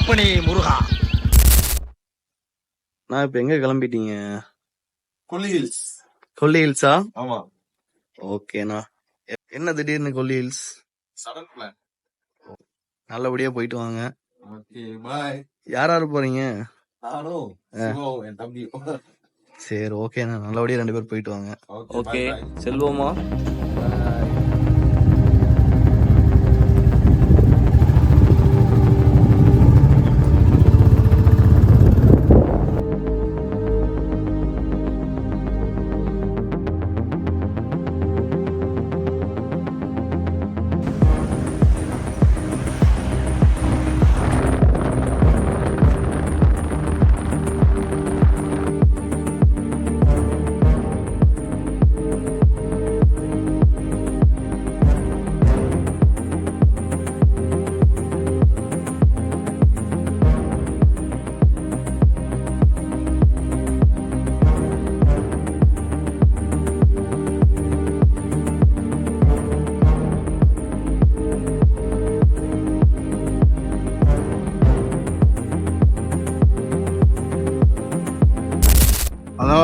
அப்பனே முருகா. நான் இப்ப எங்க கிளம்பிட்டீங்க? கொல்லி ஹில்ஸ். கொல்லி ஹில்ஸா? ஆமா. ஓகேண்ணா. என்ன திடீர்னு கொல்லி ஹில்ஸ்? Sudden plan. நல்லபடியா போயிட்டு வாங்க. Okay bye. யார் யாரு போறீங்க? நானும் சிவம் என் தம்பி. சரி ஓகேண்ணா, நல்லபடியா 2 பேர் போயிட்டு வாங்க. ஓகே செல்வோமா?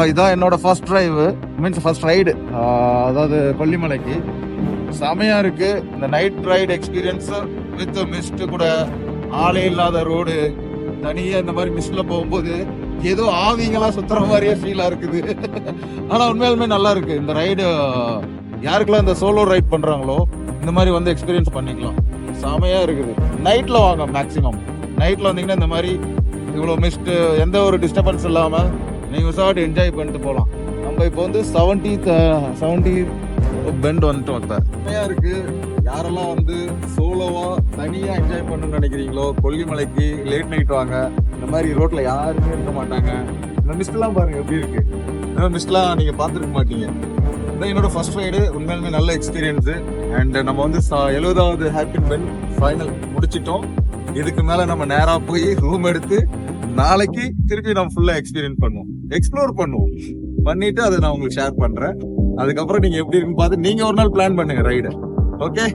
இதான் என்னோட first drive, means first ride. அதாவது கொல்லிமலைக்கு செமையா இருக்கு. இந்த night ride experience with mist கூட, ஆளே இல்லாத ரோடு, தனியா இந்த மாதிரி மிஸ்ட்ல போகும்போது ஏதோ ஆவிங்கெல்லாம் சுத்துற மாதிரியே ஃபீலா இருக்குது. ஆனா உண்மையாலுமே நல்லா இருக்கு இந்த ரைடு. யாருக்கெல்லாம் இந்த சோலோ ரைட் பண்றாங்களோ இந்த மாதிரி வந்து எக்ஸ்பீரியன்ஸ் பண்ணிக்கலாம். செமையா இருக்குது. நைட்ல வாங்க, மேக்சிமம் நைட்ல வந்தீங்கன்னா இந்த மாதிரி இவ்வளவு மிஸ்ட், எந்த ஒரு டிஸ்டர்பன்ஸ் இல்லாம நீங்க விசாரிட்டு என்ஜாய் பண்ணிட்டு போகலாம். நம்ம இப்போ வந்து 70 பெண்ட் வந்துட்டு வந்தேன். செமையா இருக்கு. யாரெல்லாம் வந்து சோலோவா தனியா என்ஜாய் பண்ணணும்னு நினைக்கிறீங்களோ கொல்லிமலைக்கு லேட் நைட் வாங்க. இந்த மாதிரி ரோட்ல யாருமே இருக்க மாட்டாங்க. இந்த மிஸ்ட் எல்லாம் பாருங்க எப்படி இருக்கு. இந்த மிஸ்ட் எல்லாம் நீங்க பாத்துருக்க மாட்டீங்க. இதான் என்னோட ஃபர்ஸ்ட் ரைடு. உண்மையிலுமே நல்ல எக்ஸ்பீரியன்ஸ். அண்ட் நம்ம வந்து 70வது ஹேர்பின் பெண்ட் ஃபைனல் முடிச்சிட்டோம். இதுக்கு மேல நம்ம நேரா போய் ரூம் எடுத்து நாளைக்கு திருப்பி நம்ம ஃபுல்லா எக்ஸ்பீரியன்ஸ் பண்ணுவோம், எக்ஸ்ப்ளோர் பண்ணுவோம். பண்ணிட்டு அதை நான் உங்களுக்கு ஷேர் பண்றேன். அதுக்கப்புறம் நீங்க எப்படி இருக்குன்னு பார்த்து நீங்க ஒரு நாள் பிளான் பண்ணுங்க ரைடு. ஓகே.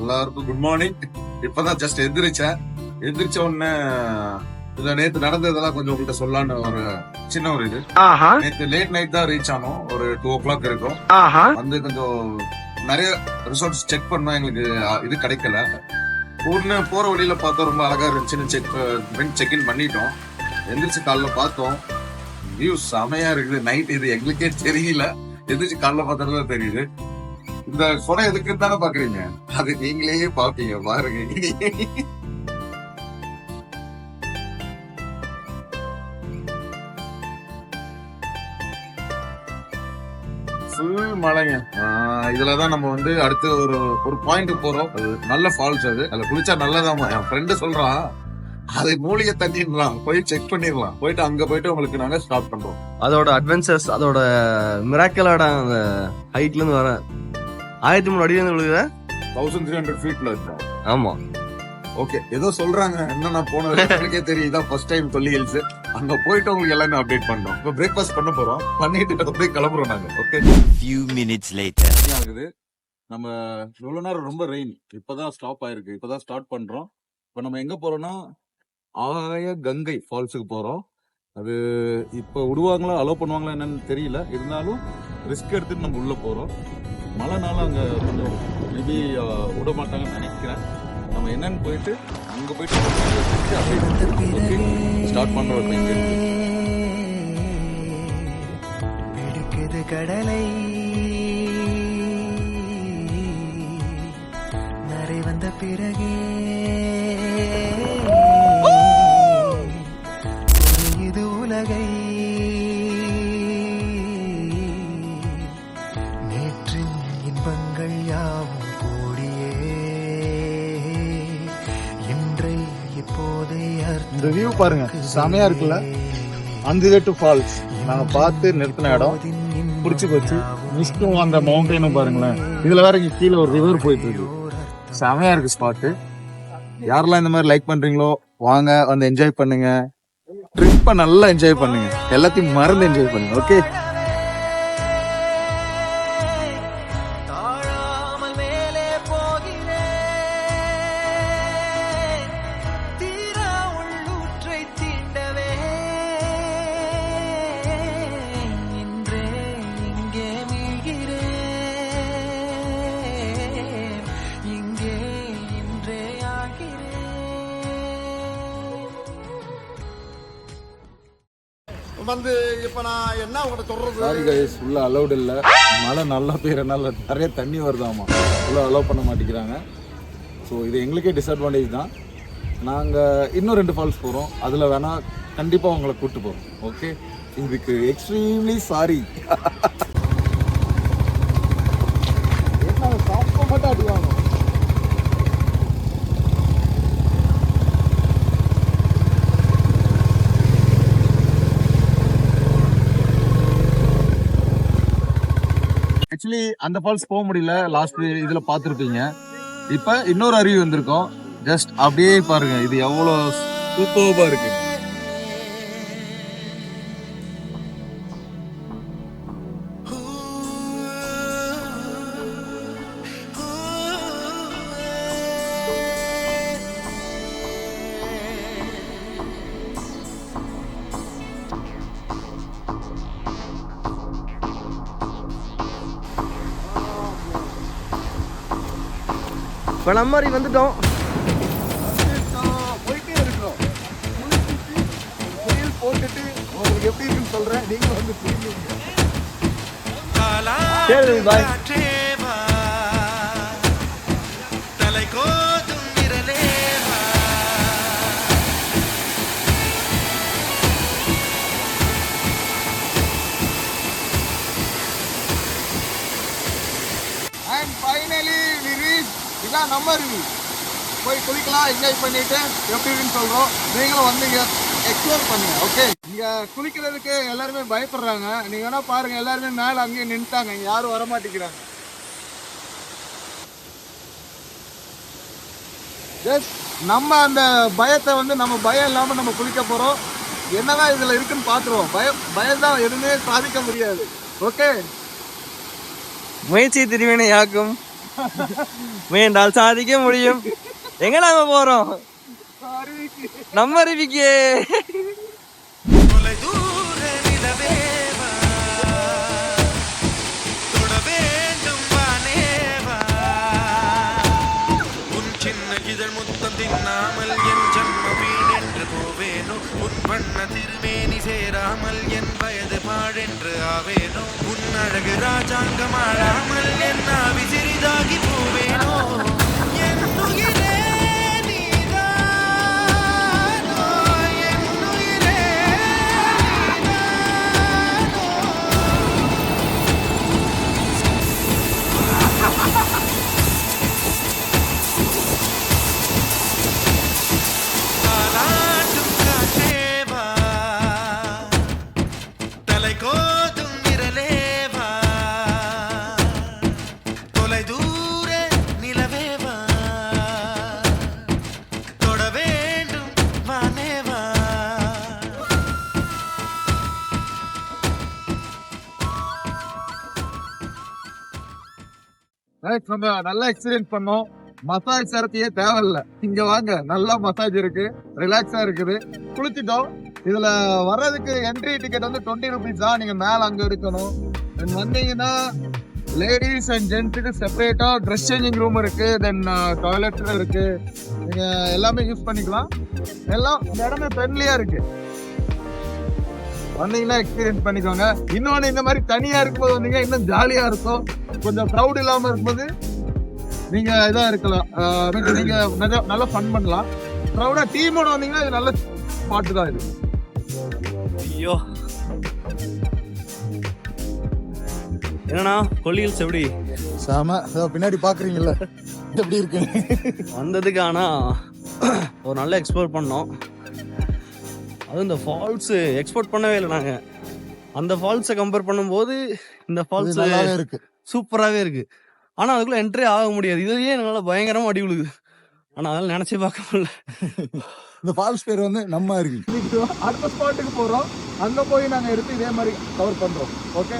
எல்லாருக்கும் குட் மார்னிங். இப்பதான் ஜஸ்ட் எந்திரிச்ச உடனே நேத்து நடந்ததெல்லாம் கொஞ்சம் உங்கள்கிட்ட சொல்லலான்னு ஒரு சின்ன ஒரு இது. நேத்து லேட் நைட் தான் ரீச் ஆனோம். ஒரு 2 o'clock இருக்கும். வந்து கொஞ்சம் நிறைய ரிசோர்ட்ஸ் செக் பண்ணோம். எங்களுக்கு இது கிடைக்கல. ஒண்ணு போற வழியில பார்த்தோம், ரொம்ப அழகா இருந்துச்சுன்னு செக்இன் பண்ணிட்டோம். எந்திரிச்சு காலைல பார்த்தோம், வியூ செமையா இருக்குது. நைட் இது எங்களுக்கே தெரியல, எந்திரிச்சு காலைல பார்த்ததுதான் தெரியுது. இந்த கொடை எதுக்குன்னு தானே பாக்குறீங்க, அது நீங்களே பாப்பீங்க பாருங்க. ஃபுல் மழைங்க. இதுலதான் நம்ம வந்து அடுத்து ஒரு பாயிண்ட் போறோம். நல்ல ஃபால்ஸ். அதுல குளிச்சா நல்லதாமா. என் ஃப்ரெண்டு சொல்றான், அதை மூலிகை தண்ணிடலாம், போய் செக் பண்ணிடலாம். போயிட்டு அங்க போயிட்டு உங்களுக்கு நாங்க ஸ்டார்ட் பண்றோம். அதோட அட்வென்ச்சர்ஸ், அதோட மிராக்கலோட அந்த ஹைட்ல இருந்து வர 1300 அடி வந்து விழுகுற 1300 ஃபீட்ல இருக்கும். ஆமா. ஓகே, ஏதோ சொல்றாங்க. என்ன நான் போனது எனக்கே தெரியும். இதான் ஃபர்ஸ்ட் டைம் கொல்லி ஹில்ஸ். அங்க போயிட்டு உங்களுக்கு எல்லாமே அப்டேட் பண்ணோம். இப்போ பிரேக்ஃபாஸ்ட் பண்ண போறோம். பண்ணிட்டு போய் கிளம்புறோம் நாங்க. ஓகே. few minutes later ஆகுது. நம்ம இவ்வளவு நேரம் ரொம்ப ரெயின், இப்பதான் ஸ்டாப் ஆயிருக்கு. இப்பதான் ஸ்டார்ட் பண்றோம். இப்ப நம்ம எங்க போறோம்னா ஆகாய கங்கை ஃபால்ஸுக்கு போறோம். அது இப்ப விடுவாங்களா, அலோவ் பண்ணுவாங்களா என்னன்னு தெரியல. இருந்தாலும் ரிஸ்க் எடுத்துட்டு நம்ம உள்ள போறோம். மழைனால அங்க கொஞ்சம் மேபி விட மாட்டாங்கன்னு நினைக்கிறேன். நம்ம என்னன்னு போயிட்டு அங்க போயிட்டு ஸ்டார்ட் பண்றோம். இங்க கடலை நரை வந்த பிறகே இது உலகை நேற்றின் இன்பங்கள் யாவும் கூடியே இன்றை இப்போதை இந்த வியூ பாருங்க, செமையா இருக்குல்ல. அந்திரெட்டு ஃபால்ஸ் நாங்க பார்த்து நிறுத்தின இடம் பிடிச்சி போச்சு. மிஸ்டும் அந்த மவுண்டனும் பாருங்களேன். இதுல வேற இங்க கீழே ஒரு ரிவர் போயிட்டு இருக்கு. செமையா இருக்கு ஸ்பாட்டு. யாரெல்லாம் இந்த மாதிரி லைக் பண்றீங்களோ வாங்க, வந்து என்ஜாய் பண்ணுங்க. ட்ரிப்பை நல்லா என்ஜாய் பண்ணுங்க. எல்லாத்தையும் மறந்து என்ஜாய் பண்ணுங்க. ஓகே. வந்து இப்ப நான் என்ன உங்கள்கிட்ட சொல்றது? சாரி கைஸ், உள்ள அலௌட் இல்லை. மழை நல்லா பெய்யறனால நிறைய தண்ணி வருதாமா, உள்ள அலோவ் பண்ண மாட்டேங்கிறாங்க. ஸோ இது எங்களுக்கே டிஸ்அட்வான்டேஜ் தான். நாங்கள் இன்னும் 2 ஃபால்ஸ் போகிறோம், அதில் வேணால் கண்டிப்பாக உங்களை கூப்பிட்டு போகிறோம். ஓகே, இதுக்கு எக்ஸ்ட்ரீம்லி சாரி. சாப்பிட மட்டும் அடிவாங்க. ஆக்சுவலி அந்த ஃபால்ஸ் போக முடியல, லாஸ்ட் இதுல பார்த்துருப்பீங்க. இப்ப இன்னொரு அருவி வந்திருக்கோம். ஜஸ்ட் அப்படியே பாருங்க, இது எவ்வளவு சூப்பர்பா இருக்கு. இப்போ நம்ம மாதிரி வந்துட்டோம். போயிட்டே இருக்கிறோம். போட்டுட்டு உங்களுக்கு எப்படி இருக்குன்னு சொல்றேன், நீங்க வந்து சரி bye. And finally we reach. இதான் நம்ம அருவி. போய் குளிக்கலாம், என்ஜாய் பண்ணிட்டு எப்படி இருக்குன்னு சொல்றோம். நீங்களும் வந்தீங்க, எக்ஸ்ப்ளோர் பண்ணுங்க. ஓகே, இங்க குளிக்கிறதுக்கு எல்லாருமே பயப்படுறாங்க. நீங்க வேணா பாருங்க, எல்லாருமே மேல அங்கேயே நின்ட்டாங்க, இங்க யாரும் வர மாட்டேங்கிறாங்க. ஜஸ்ட் நம்ம அந்த பயத்தை வந்து நம்ம பயம் இல்லாம நம்ம குளிக்க போறோம். என்னதான் இதுல இருக்குன்னு பாத்துருவோம். பயம்தான் எதுவுமே சாதிக்க முடியாது. ஓகே, முயற்சி திருவினை யாக்கும், முயன்றால் சாதிக்க முடியும். எங்க நாம போறோம்? நம்ம அருவிக்கு. தின்னாமல் என் ஜன்ம வீணென்று போவேனோ, உன் வண்ண திருமேனி சேராமல் என் வயது பாழென்று ஆவேனோ, உன் அழகு ராஜாங்கம் ஆளாமல் என் ஆவி சிறிதாகி போவேனோ, என் உயிரே நீதானோ, என் உயிரே நம்ம நல்லா எக்ஸ்பீரியன்ஸ் பண்ணோம். மசாஜ் தெரப்பியே தேவையில்ல. இங்க வாங்க, நல்லா மசாஜ் இருக்கு, ரிலாக்ஸா இருக்குது. குளிச்சிட்டோம். இதுல வர்றதுக்கு என்ட்ரி டிக்கெட் வந்து 20 rupees தான். நீங்க மேல அங்க இருக்கணும். வந்தீங்கன்னா லேடிஸ் அண்ட் ஜென்ட்ஸுக்கு செப்பரேட்டா ட்ரெஸ் சேஞ்சிங் ரூம் இருக்கு, தென் டாய்லெட் இருக்கு. நீங்க எல்லாமே யூஸ் பண்ணிக்கலாம். எல்லாம் இந்த இடமே ஃப்ரெண்ட்லியா இருக்கு. வந்தீங்கன்னா எக்ஸ்பீரியன்ஸ் பண்ணிக்கோங்க. இன்னொன்னு, இந்த மாதிரி தனியா இருக்கும்போது வந்தீங்க இன்னும் ஜாலியா இருக்கும். கொஞ்சம் க்ரௌட் இல்லாம இருக்கும்போது நீங்க இதா இருக்கலாம், நீங்க நல்லா ஃபன் பண்ணலாம். க்ரௌடா டீமோட வந்தீங்கன்னா இது நல்ல ஸ்பாட் தான் இது. ஐயோ, என்னன்னா கொல்லியல்ஸ் எப்படி சாம பின்னாடி பாக்குறீங்கல்ல எப்படி இருக்கு. வந்ததுக்கு ஆனா ஒரு நல்ல எக்ஸ்ப்ளோர் பண்ணோம். அதுவும் இந்த ஃபால்ஸ் எக்ஸ்போர்ட் பண்ணவே இல்லை நாங்க. அந்த ஃபால்ஸை கம்பேர் பண்ணும்போது இந்த ஃபால்ஸ் இருக்கு, சூப்பராகவே இருக்கு. ஆனா அதுக்குள்ள என்ட்ரி ஆக முடியாது. இதுலயே என்னால பயங்கரமா அடி விழுது. ஆனா அதெல்லாம் நினைச்சே பார்க்க முடியல. இந்த ஃபால்ஸ் பேர் வந்து நம்ம அருவி. அடுத்த ஸ்பாட்டுக்கு போறோம், அங்க போய் நாங்க எடுத்து இதே மாதிரி கவர் பண்றோம். ஓகே.